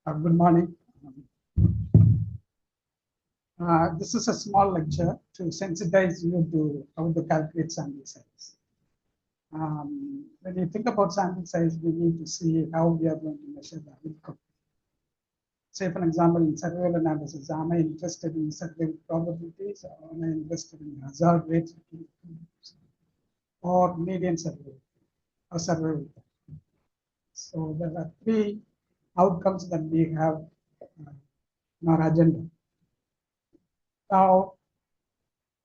Good morning. This is a small lecture to sensitize you to how to calculate sample size. When you think about sample size, we need to see how we are going to measure the outcome. Say, for example, in survival analysis, am I interested in survival probabilities, or am I interested in hazard rates, or median survival, or survival? So there are three outcomes that we have in our agenda. Now,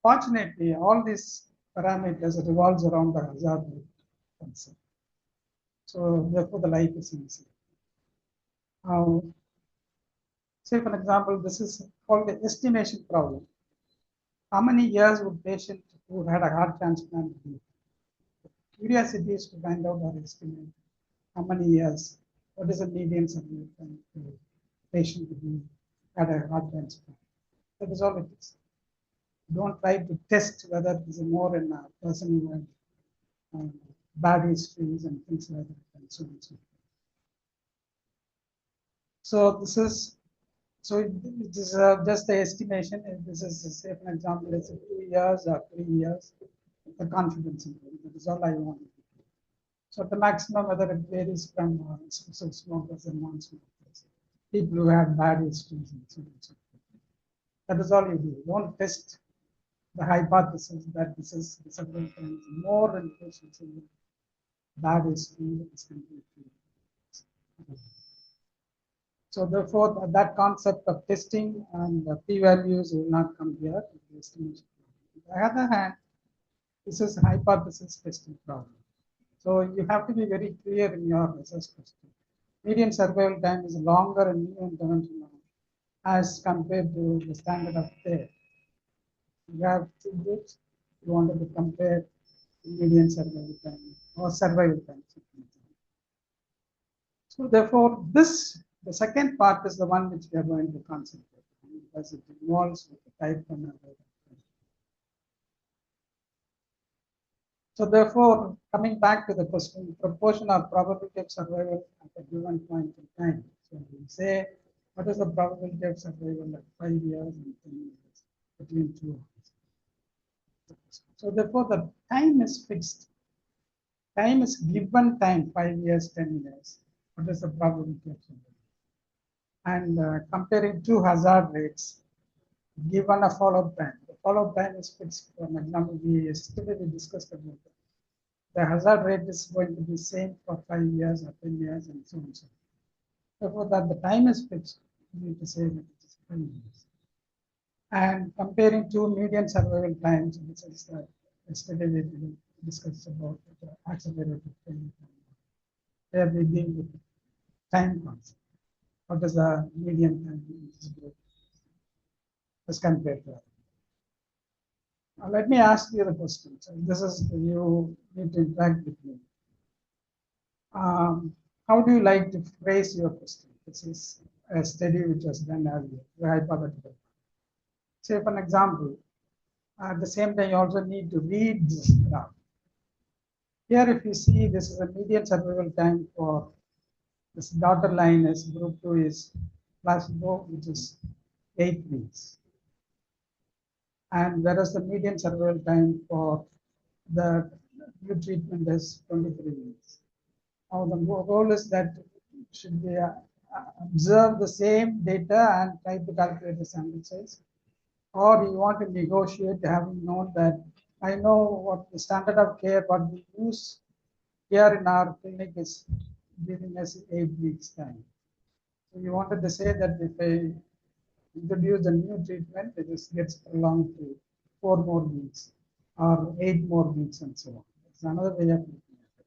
fortunately, all these parameters revolves around the hazard rate concept. So therefore, the life is easy. Now, say for example, this is called the estimation problem. How many years would patient who had a heart transplant live? Curiosity is to find out or estimate how many years. What is the median survival time for a patient who had a heart transplant? That is all it is. Don't try to test whether it is more in a person who had bad histories and things like that, and so on and so forth. So this is just the estimation. If this is, say, for example, it's 2 years or 3 years, the confidence interval. That is all I want. So the maximum, whether it varies from smokers and non-smokers, people who have bad histories and so on and so forth. That is all you do. Don't test the hypothesis that this is several times more in patients with bad history as compared to. So therefore, that concept of testing and the p-values will not come here. On the other hand, this is a hypothesis testing problem. So you have to be very clear in your research question. Median survival time is longer in new intervention as compared to the standard of care. You have two groups. You wanted to compare median survival time or survival time. So therefore, the second part is the one which we are going to concentrate on because it involves with the type 1 error. So therefore, coming back to the question, proportion or probability of survival at a given point in time. So we say, what is the probability of survival at 5 years and 10 years between 2 hours? So therefore, the time is fixed. Time is given time, 5 years, 10 years. What is the probability of survival? And comparing two hazard rates, given a follow-up time. The follow-up time is fixed. For example, yesterday we discussed about it. The hazard rate is going to be same for 5 years or 10 years and so on and so on. Therefore, that the time is fixed, we need to say that it is 5 years. And comparing two median survival times, which is yesterday we discussed about the accelerated time. There we deal with time concept. What is the median time as compared to that? Now, let me ask you the question. So this is, you need to interact with me. How do you like to phrase your question? This is a study which was done earlier, the hypothetical. Say, for example, at the same time, you also need to read this graph. Here, if you see, this is a median survival time for this dotted line is group 2 is placebo, which is 8 weeks. And whereas the median survival time for the new treatment is 23 weeks. Now the goal is that should we observe the same data and try to calculate the sample size, or you want to negotiate having known that I know what the standard of care what we use here in our clinic is giving us 8 weeks time. So you wanted to say that if I introduce a new treatment, it gets prolonged to 4 more weeks or 8 more weeks and so on. It's another way of looking at it.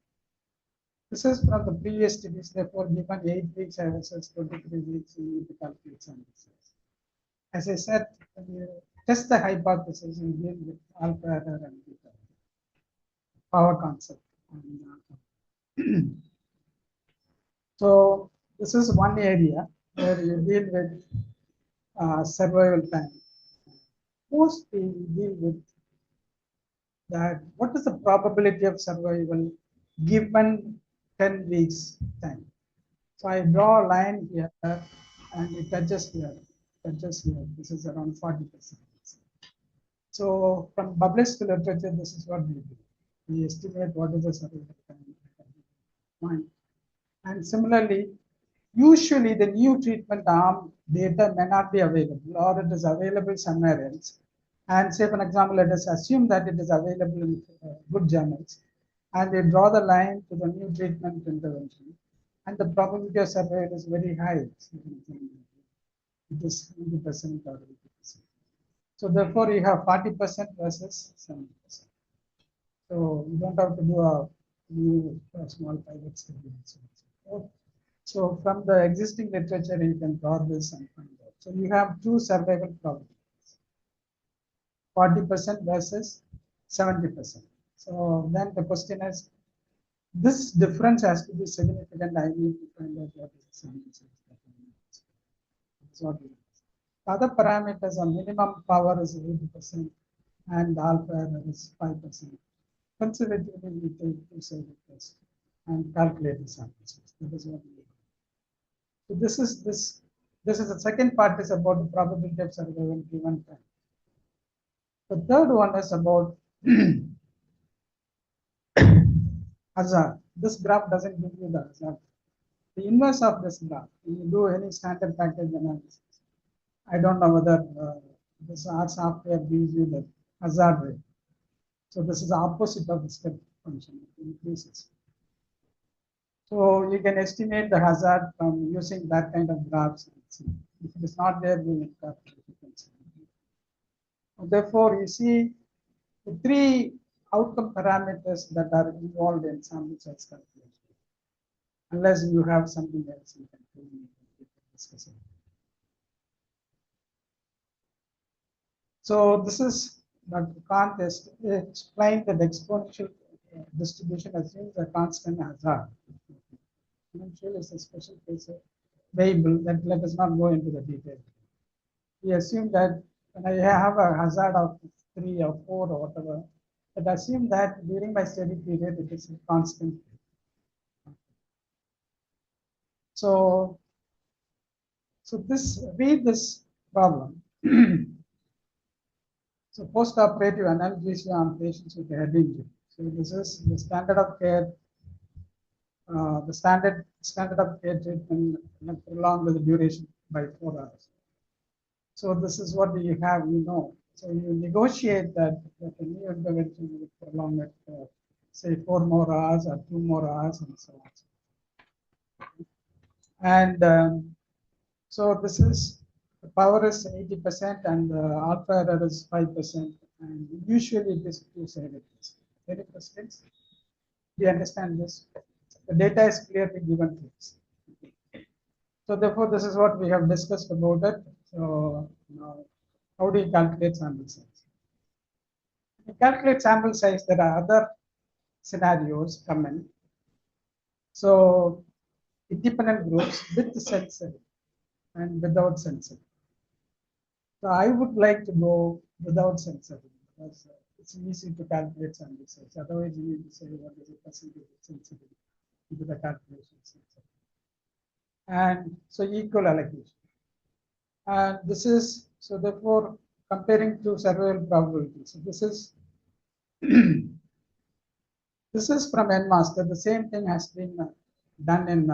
This is from the previous studies, therefore given 8 weeks versus 23 weeks, you need to calculate sample size. As I said, when you test the hypothesis, you deal with alpha error and beta power concept. So this is one area where you deal with survival time. Mostly we deal with that what is the probability of survival given 10 weeks time. So I draw a line here and it touches here, touches here. This is around 40%. So from published literature, this is what we do. We estimate what is the survival time at a point. And similarly, usually the new treatment arm data may not be available, or it is available somewhere else. And say, for example, let us assume that it is available in good journals, and they draw the line to the new treatment intervention, and the probability of survival is very high. It is 90% or 80%. So therefore, you have 40% versus 70%. So you don't have to do a new small pilot study. So from the existing literature, you can draw this and find out. So you have two survival probabilities, 40% versus 70%. So then the question is, this difference has to be significant. I need to find out what is the sample size. That's what it is. Other parameters are minimum power is 80% and alpha error is 5%. Conservatively, we take two surveys and calculate the sample size. That is what we do. So this is the second part is about the probability of survival given time. The third one is about hazard. This graph doesn't give you the hazard. The inverse of this graph, when you do any standard package analysis, I don't know whether this R software gives you the hazard rate. So this is the opposite of the step function, it increases. So you can estimate the hazard from using that kind of graphs. If it is not there, we will calculate. Therefore, you see the three outcome parameters that are involved in sample size calculation. Unless you have something else, you can discuss it. So this is Dr. Kant has explained that the exponential distribution assumes a constant hazard. Exponential is a special case of variable that let us not go into the detail. We assume that when I have a hazard of 3 or 4 or whatever, but assume that during my study period it is a constant. So read this problem. So post-operative analgesia on patients with head injury. So this is the standard of care. The standard of care treatment prolonged the duration by 4 hours. So this is what you have, So you negotiate that the new intervention will prolong it for, say, 4 more hours or 2 more hours and so on. And so this is, the power is 80% and the alpha error is 5%. And usually it is two-sided. Any questions? Do you understand this? The data is clearly given to us. So therefore, this is what we have discussed about it. So now, how do you calculate sample size? To calculate sample size, there are other scenarios come in. So independent groups with censoring and without censoring. So I would like to go without censoring because it's easy to calculate sample size. Otherwise, you need to say what is the percentage of censoring into the calculations. And so equal allocation. And this is, so therefore, comparing to survival probability. So this is this is from NMaster. The same thing has been done in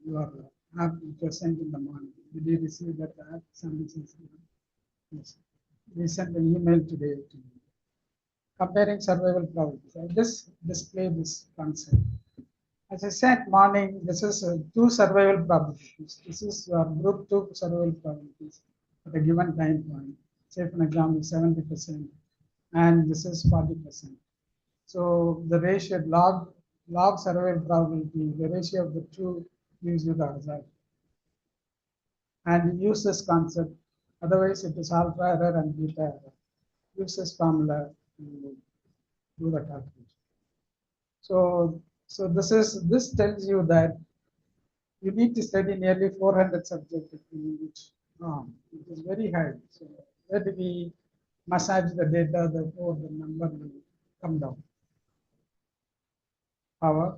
your app which was sent in the morning. Did you receive that app? Yes. We sent an email today to you. Comparing survival probabilities. I just display this concept. As I said morning, this is 2 survival probabilities. This is group 2 survival probabilities at a given time point. Say for example 70%, and this is 40%. So the ratio log survival probability, the ratio of the two gives you the hazard. And use this concept. Otherwise, it is alpha error and beta error. Use this formula to do the calculation. So this tells you that you need to study nearly 400 subjects in each arm. It is very high. So where do we massage the data, therefore the number will come down. Power.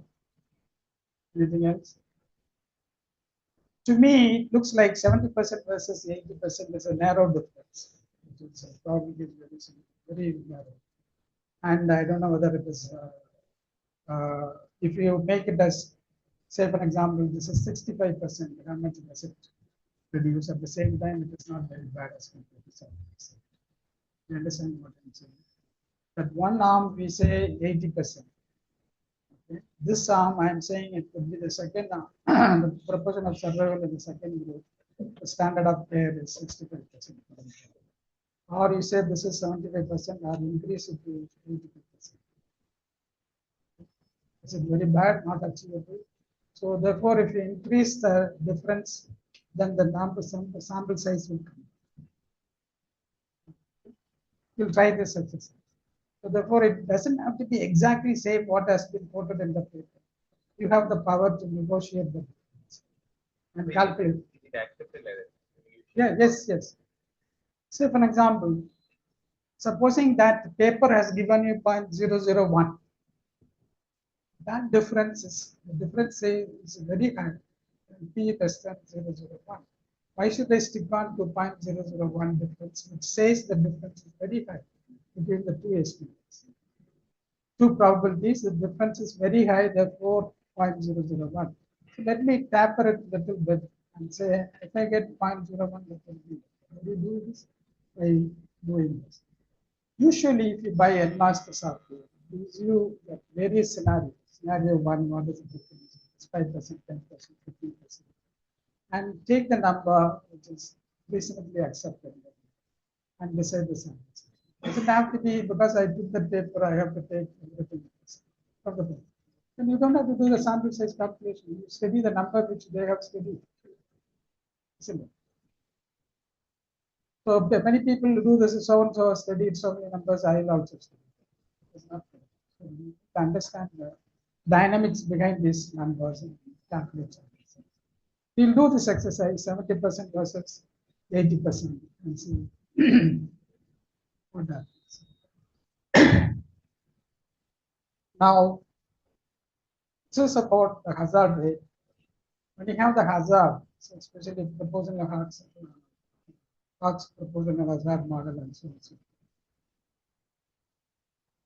Anything else? To me, it looks like 70% versus 80% is a narrow difference. It's probably very narrow. And I don't know whether it is, if you make it as, say for example, this is 65%, how much does it reduce? At the same time, it is not very bad as compared to 70%. You understand what I'm saying? But one arm, we say 80%. Okay. This arm, I am saying it could be the second arm. The proportion of survival in the second group, the standard of care is 65%. Or you say this is 75%, or increase it to 85%. Is it very bad, not achievable? So therefore, if you increase the difference, then the sample size will come. You'll try this exercise. So therefore, it doesn't have to be exactly same what has been quoted in the paper. You have the power to negotiate the difference and calculate. Yeah, yes. Say for an example, supposing that paper has given you 0.001. That difference is, the difference is very high. P less than 0.001. Why should I stick on to 0.001 difference, which says the difference is very high between the two estimates? Two probabilities, the difference is very high, therefore 0.001. So let me taper it a little bit and say, if I get 0.01, what will be? How do you do this? By doing this. Usually, if you buy N-master software, it gives you various scenarios. Scenario one, what is the difference? It's 5%, 10%, 15%. And take the number which is reasonably acceptable and decide the sample. It doesn't have to be because I took the paper, I have to take everything from the paper. Then you don't have to do the sample size calculation. You study the number which they have studied. Isn't it? So many people do this, so and so studied so many numbers, I will also study. It's not fair. So you need to understand the dynamics behind these numbers and calculate. We'll do this exercise 70% versus 80% and see what happens. Now, this is about the hazard rate. When you have the hazard, so especially proposing a Cox proposing a hazard model and so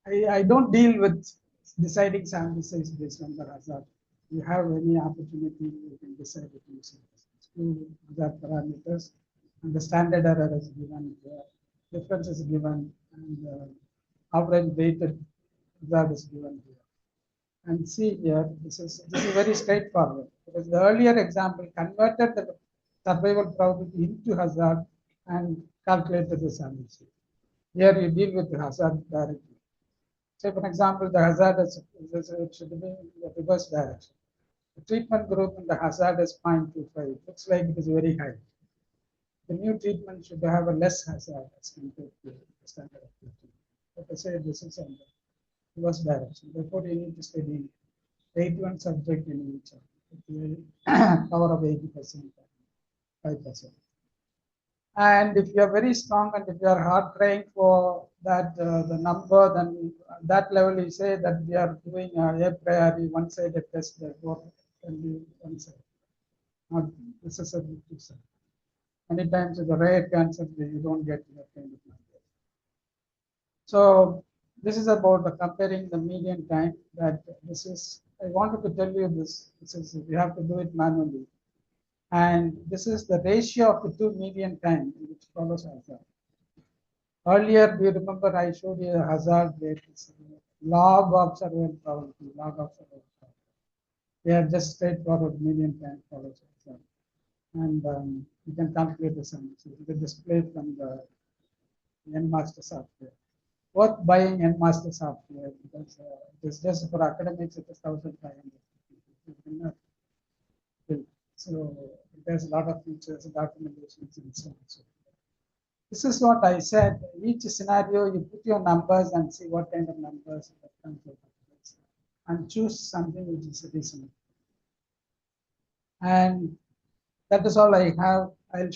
on. I don't deal with deciding sample size based on the hazard. You have any opportunity, you can decide it using two hazard parameters, and the standard error is given, the difference is given, and the average weighted hazard is given here. And see here, this is very straightforward because the earlier example converted the survival probability into hazard and calculated the sample size. Here you deal with the hazard directly. Say, for example, the hazard is, it should be in the reverse direction. The treatment group in the hazard is 0.25. It looks like it is very high. The new treatment should have a less hazard as compared to the standard of treatment. Let us say this is in the reverse direction. Therefore, you need to study 81 subject in each power of 80%, 5%. And if you are very strong and if you are hard trying for that the number, then that level you say that we are doing a priori one-sided test, therefore can be one side, not necessarily two side. Many times with the rare cancer, you don't get that kind of number. So this is about comparing the median time. That this is, I wanted to tell you this. This is, you have to do it manually. And this is the ratio of the two median time which follows hazard. Earlier, do you remember I showed you the hazard rate, log of survival probability, log of survival probability. They are just straightforward median time follows hazard. And you can calculate the sum. So you can display from the N-master software. Worth buying N-master software because it is just for academics, it is 1,500. So it has a lot of features, documentations, and so on. So this is what I said. Each scenario, you put your numbers and see what kind of numbers that comes out of it, and choose something which is reasonable. And that is all I have. I'll